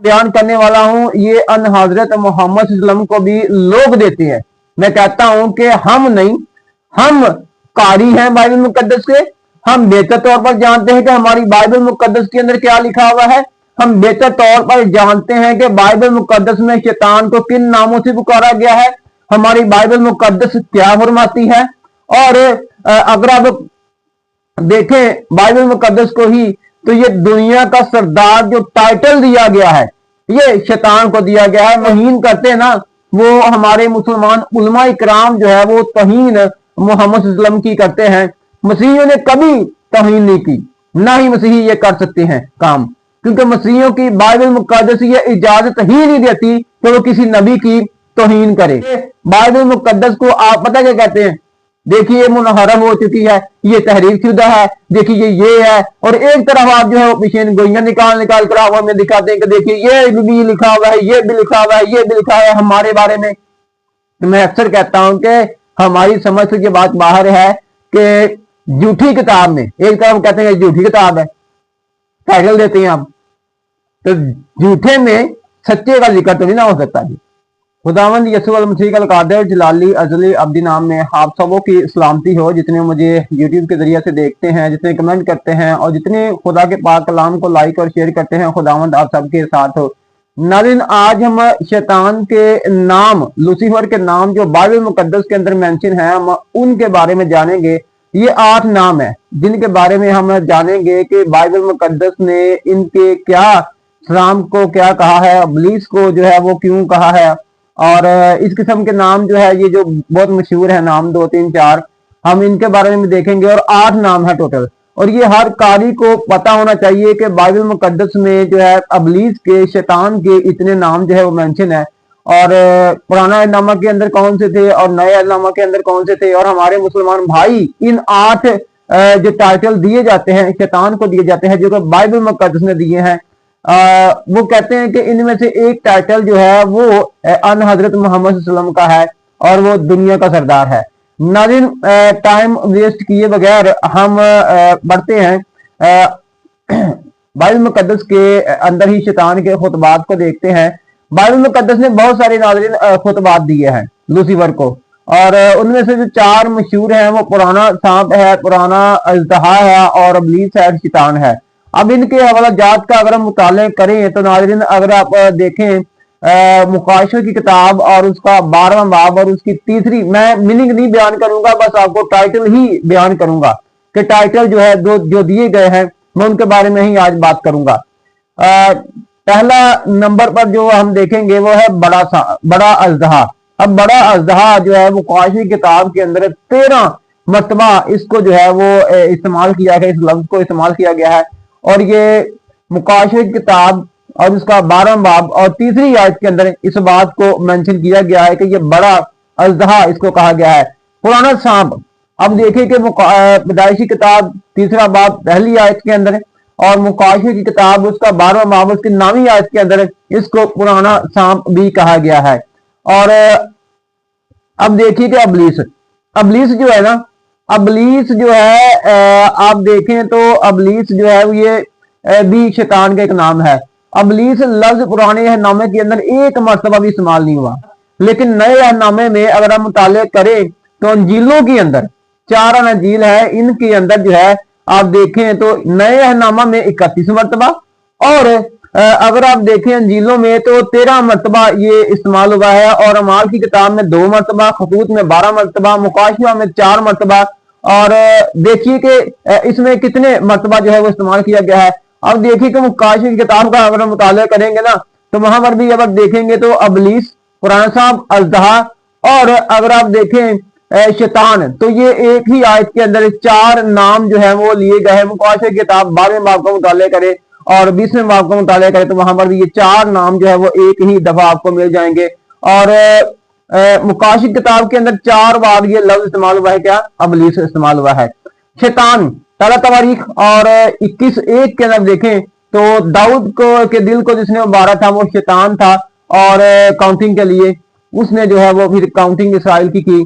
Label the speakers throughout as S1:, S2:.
S1: बयान करने वाला हूं ये अन हजरत मोहम्मद सल्लल्लाहु अलैहि वसल्लम को भी लोग देते हैं। मैं कहता हूं कि हम नहीं, हम कारी हैं बाइबल मुकद्दस के। हम बेहतर तौर पर जानते हैं कि हमारी बाइबल मुकद्दस के अंदर क्या लिखा हुआ है। हम बेहतर तौर पर जानते हैं कि बाइबल मुकद्दस में शैतान को किन नामों से पुकारा गया है, हमारी बाइबल मुकद्दस क्या फरमाती है। और अगर आप देखें बाइबल मुकद्दस को ही, तो ये दुनिया का सरदार जो टाइटल दिया गया है ये शैतान को दिया गया है। तौहीन करते हैं ना वो हमारे मुसलमान उलमा इकराम जो है वो तौहीन मोहम्मद सल्लल्लाहु अलैहि वसल्लम की करते हैं। मसीहियों ने कभी तौहीन नहीं की, ना ही मसीही ये कर सकते हैं काम, क्योंकि मसीहियों की बाइबल मुकद्दस ये इजाजत ही नहीं देती कि वो किसी नबी की तौहीन करे। बाइबल मुकद्दस को आप पता क्या कहते हैं, देखिए मुनहरफ हो चुकी है, ये तहरीफ शुदा है, देखिए ये है। और एक तरफ आप जो है पीछे गोइयां निकाल कर आप हमें दिखाते हैं कि देखिए ये भी लिखा हुआ है, ये भी लिखा हुआ है, ये भी लिखा हुआ है हमारे बारे में। तो मैं अक्सर कहता हूं कि हमारी समझ से ये बात बाहर है कि झूठी किताब में एक तरफ कहते हैं झूठी किताब है, टाइटल देते हैं आप, तो झूठे में सच्चे का जिक्र तो नहीं ना हो सकता जी। खुदावंद यसू अल मसीह का कादिर जलाली अजली अब्दी नाम में आप सबों की सलामती हो, जितने मुझे यूट्यूब के जरिए से देखते हैं, जितने कमेंट करते हैं और जितने खुदा के पाक कलाम को लाइक और शेयर करते हैं। खुदावंद आप सबके साथ हो। नाज़रीन, आज हम शैतान के नाम, लूसीफर के नाम जो बाइबल मुकद्दस के अंदर मेंशन है, हम उनके बारे में जानेंगे। ये 8 नाम है जिनके बारे में हम जानेंगे कि बाइबल मुकद्दस ने इनके क्या, सलाम को क्या कहा है, इब्लीस को जो है वो क्यों कहा है। और इस किस्म के नाम जो है ये जो बहुत मशहूर है नाम 2 3 4, हम इनके बारे में देखेंगे। और 8 नाम है टोटल, और ये हर कारी को पता होना चाहिए कि बाइबल मुकद्दस में जो है इब्लीस के, शैतान के इतने नाम जो है वो मेंशन है। और पुराना नामा के अंदर कौन से थे और नए नामा के अंदर कौन से थे। और हमारे मुसलमान भाई इन 8 जो टाइटल दिए जाते हैं शैतान को दिए जाते हैं, जो कि बाइबल मुकद्दस ने दिए हैं, वो कहते हैं कि इनमें से एक टाइटल जो है वो अन हजरत मोहम्मद सल्लल्लाहु अलैहि वसल्लम का है और वो दुनिया का सरदार है। नाज़रीन, टाइम वेस्ट किए बगैर हम बढ़ते हैं बाइबल मुकद्दस के अंदर ही शैतान के खुतबात को देखते हैं। बाइबल मुकद्दस ने बहुत सारे नाज़रीन खुतबात दिए हैं लूसीफर को, और उनमें से जो 4 मशहूर हैं वो पुराना सांप है, पुराना अजदहा है और इब्लीस है, शैतान है। अब इनके हवाला जात का अगर हम मुताले करें तो नाज़रीन, अगर आप देखें मुकाशफे की किताब और उसका 12वां बाब और उसकी 3री, मैं मीनिंग नहीं बयान करूंगा, बस आपको टाइटल ही बयान करूंगा कि टाइटल जो है जो दिए गए हैं मैं उनके बारे में ही आज बात करूंगा। पहला नंबर पर जो हम देखेंगे वो है बड़ा अजदहा। अब बड़ा अजदहा जो है मुकाशफे की किताब के अंदर 13 मरतबा इसको जो है वो इस्तेमाल किया गया, इस लफ्ज को इस्तेमाल किया गया है। और ये मुकाशफे की किताब और उसका 12वां बाब और 3री आयत के अंदर इस बात को मेंशन किया गया है कि ये बड़ा अजदहा इसको कहा गया है, पुराना सांप। अब देखिए कि पैदाइशी किताब 3रा बाब 1ली आयत के अंदर और मुकाशफे की किताब उसका 12वां बाब उसकी 9वीं आयत के अंदर इसको पुराना सांप भी कहा गया है। और अब देखिए कि इब्लीस जो है ना, इब्लीस जो है आप देखें तो इब्लीस जो है ये भी शैतान का एक नाम है। इब्लीस लफ्ज पुराने नामे के अंदर एक मरतबा भी इस्तेमाल नहीं हुआ, लेकिन नए नामे में अगर हम मुताले करें तो अंजीलों के अंदर 4 अंजील है, इनके अंदर जो है आप देखें तो नए नामा में 31 मरतबा, और अगर आप देखें अंजीलों में तो 13 मरतबा ये इस्तेमाल हुआ है। और अमाल की किताब में 2 मरतबा, खतूत में 12 मरतबा, मुकाशफा में 4 मरतबा। और देखिए कि इसमें कितने मरतबा जो है वो इस्तेमाल किया गया है। अब देखिए कि मुकाशफे की किताब का अगर हम मुताला करेंगे ना तो वहां पर भी अगर देखेंगे तो इब्लीस, पुराना सांप, अजदहा, और अगर आप देखें शैतान, तो ये एक ही आयत के अंदर 4 नाम जो है वो लिए गए हैं। मुकाशफे की किताब 12वें बाब का मुताला करें और 20वें बाब का मुताला करें तो वहां पर भी ये 4 नाम जो है वो एक ही दफा आपको मिल जाएंगे। और मुकाशफे किताब के अंदर 4 बार ये लफ्ज इस्तेमाल हुआ है, क्या, इब्लीस इस्तेमाल हुआ है। शैतान पहला तवारीख और 21:1 के अंदर देखें तो दाऊद के दिल को जिसने उबारा था वो शैतान था, और काउंटिंग के लिए उसने जो है वो फिर काउंटिंग इसराइल की।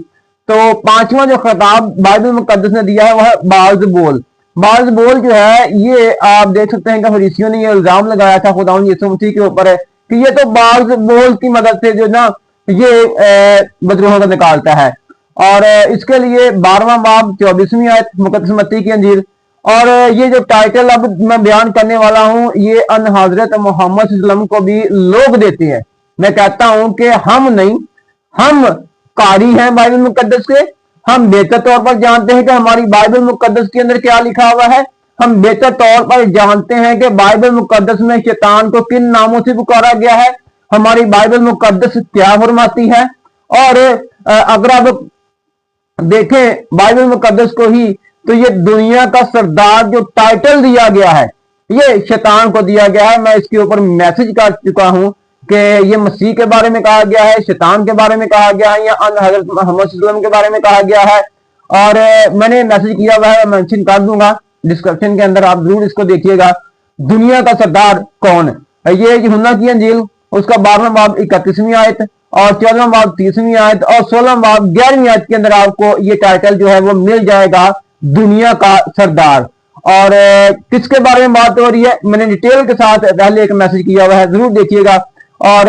S1: तो 5वां जो खिताब बाइबल मुकद्दस ने दिया है वह बाज़ बोल। बाज बोल जो है ये आप देख सकते हैं कि फरीसियों ने ये इल्जाम लगाया था खुदा यीशु मसीह के ऊपर है कि ये तो बाज बोल की मदद से जो ना ये बदरूहों को निकालता है। और इसके लिए 12वां बाब 24वीं आयत मुकद्दस मत्ती की अंजील। और ये जो टाइटल अब मैं बयान करने वाला हूं ये अन हजरत मोहम्मद सल्लल्लाहु अलैहि वसल्लम को भी लोग देते हैं। मैं कहता हूं कि हम नहीं, हम कारी हैं बाइबल मुकद्दस के। हम बेहतर तौर पर जानते हैं कि हमारी बाइबल मुकद्दस के अंदर क्या लिखा हुआ है। हम बेहतर तौर पर जानते हैं कि बाइबल मुकद्दस में शैतान को किन नामों से पुकारा गया है, हमारी बाइबल मुकद्दस क्या फरमाती है। और अगर आप देखें बाइबल मुकद्दस को ही तो ये दुनिया का सरदार जो टाइटल दिया गया है ये शैतान को दिया गया है। मैं इसके ऊपर मैसेज कर चुका हूं कि ये मसीह के बारे में कहा गया है, शैतान के बारे में कहा गया है या अन हज़रत मोहम्मद सल्लल्लाहु अलैहि वसल्लम के बारे में कहा गया है। और मैंने मैसेज किया हुआ है, मेंशन कर दूंगा डिस्क्रिप्शन के अंदर, आप जरूर इसको देखिएगा। दुनिया का सरदार कौन है? ये यूहन्ना की अंजील उसका 12वां बाब 31वीं आयत और 14वां बाब 30वीं आयत और 16वां बाब 11वीं आयत के अंदर आपको ये टाइटल जो है वो मिल जाएगा, दुनिया का सरदार। और किसके बारे में बात हो रही है मैंने डिटेल के साथ पहले एक मैसेज किया हुआ है, जरूर देखिएगा। और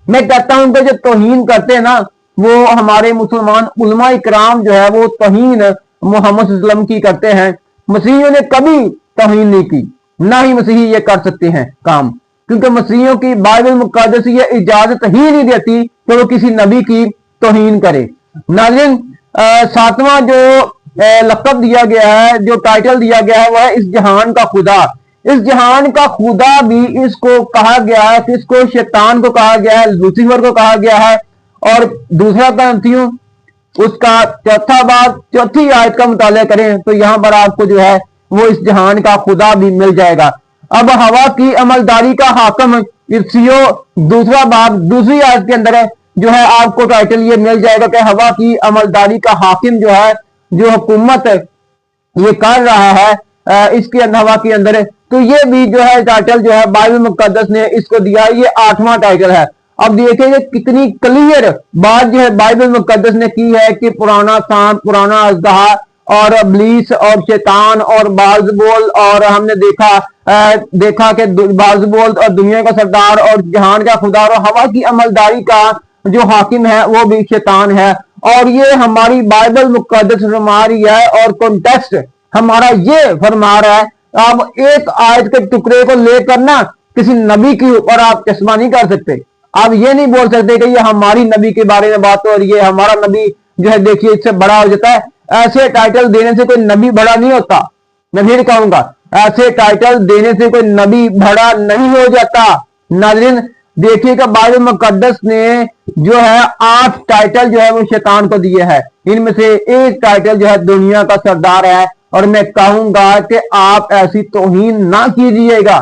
S1: मैं कहता हूं कि जो तौहीन करते हैं ना वो हमारे मुसलमान उलमा इकराम जो है वो तौहीन मोहम्मद सल्लल्लाहु अलैहि वसल्लम की करते हैं। मसीहियों ने कभी तौहीन नहीं की, ना ही मसीही ये कर सकते हैं काम, क्योंकि मसीहियों की बाइबल मुकद्दस ये इजाजत ही नहीं देती कि वो किसी नबी की तौहीन करे। नाज़रीन, 7वां जो लक़ब दिया गया है, जो टाइटल दिया गया है वह है इस जहान का खुदा। इस जहान का खुदा भी इसको कहा गया है, किसको? शैतान को कहा गया है, लूसीफर को कहा गया है। और दूसरा करंथियों उसका 4था बाब 4थी आयत का मुताला करें तो यहां पर आपको जो है वो इस जहान का खुदा भी मिल जाएगा। अब हवा की अमलदारी का हाकम इर्सियो 2वां बाब 2वीं आयत के अंदर है जो है आपको टाइटल ये मिल जाएगा कि हवा की अमलदारी का हाकिम जो है, जो हुकूमत ये कर रहा है इसके हवा के अंदर है। तो ये भी जो है टाइटल जो है बाइबल मुकद्दस ने इसको दिया है, ये 8वां टाइटल है। अब देखिए कितनी क्लियर बात जो है बाइबल मुकद्दस ने की है कि पुराना सांप, पुराना अजदहा और इब्लीस और शैतान और बाज़बोल, और हमने देखा कि बाज़बोल और दुनिया का सरदार और जहान का खुदा और हवा की अमलदारी का जो हाकिम है वो भी शैतान है। और ये हमारी बाइबल मुकद्दस फरमा रही है और कॉन्टेक्स्ट हमारा ये फरमा रहा है। आप एक आयत के टुकड़े को लेकर ना किसी नबी के ऊपर आप चश्मा नहीं कर सकते। आप ये नहीं बोल सकते कि ये हमारी नबी के बारे में बात हो रही है, हमारा नबी जो है देखिए इससे बड़ा हो जाता है। ऐसे टाइटल देने से कोई नबी बड़ा नहीं होता। मैं फिर कहूंगा, ऐसे टाइटल देने से कोई नबी बड़ा नहीं हो जाता। नाज़रीन, देखिएगा बाइबल मुकद्दस ने जो है 8 टाइटल जो है वो शैतान को दिए हैं। इनमें से एक टाइटल जो है दुनिया का सरदार है। और मैं कहूंगा कि आप ऐसी तौहीन ना कीजिएगा,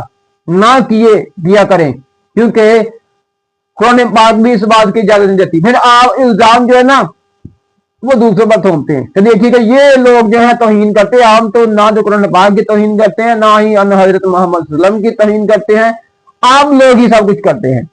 S1: ना किया करें, क्योंकि कुरान पाक भी इस बात की इजाजत नहीं देती। फिर आप इल्जाम जो है ना वो दूसरे पर थोपते हैं। तो देखिएगा ये लोग जो है तौहीन करते हैं, हम तो ना तो कुरान पाक की तौहीन करते हैं, ना ही अन हज़रत मोहम्मद सल्लल्लाहु अलैहि वसल्लम की तौहीन करते हैं। आप लोग ही सब कुछ करते हैं,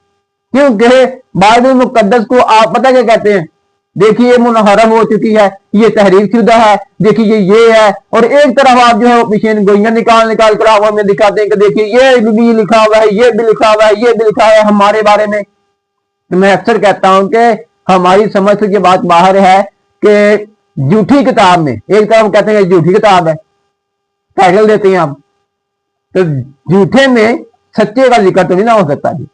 S1: क्योंकि बाइबल मुकद्दस को आप पता क्या कहते हैं? देखिए मुनहरफ हो चुकी है, ये तहरीफ शुदा है, देखिए ये है। और एक तरफ आप जो है वो पीछे गोइयां निकाल कर आप हमें दिखाते हैं कि देखिए ये भी लिखा हुआ है, ये भी लिखा हुआ है, ये भी लिखा है हमारे बारे में। तो मैं अक्सर कहता हूं कि हमारी समझ से ये बात बाहर है कि झूठी किताब में एक तरफ कहते हैं झूठी किताब है, टाइटल देते हैं आप, तो झूठे में सच्चे का जिक्र तो नहीं ना हो सकता जी।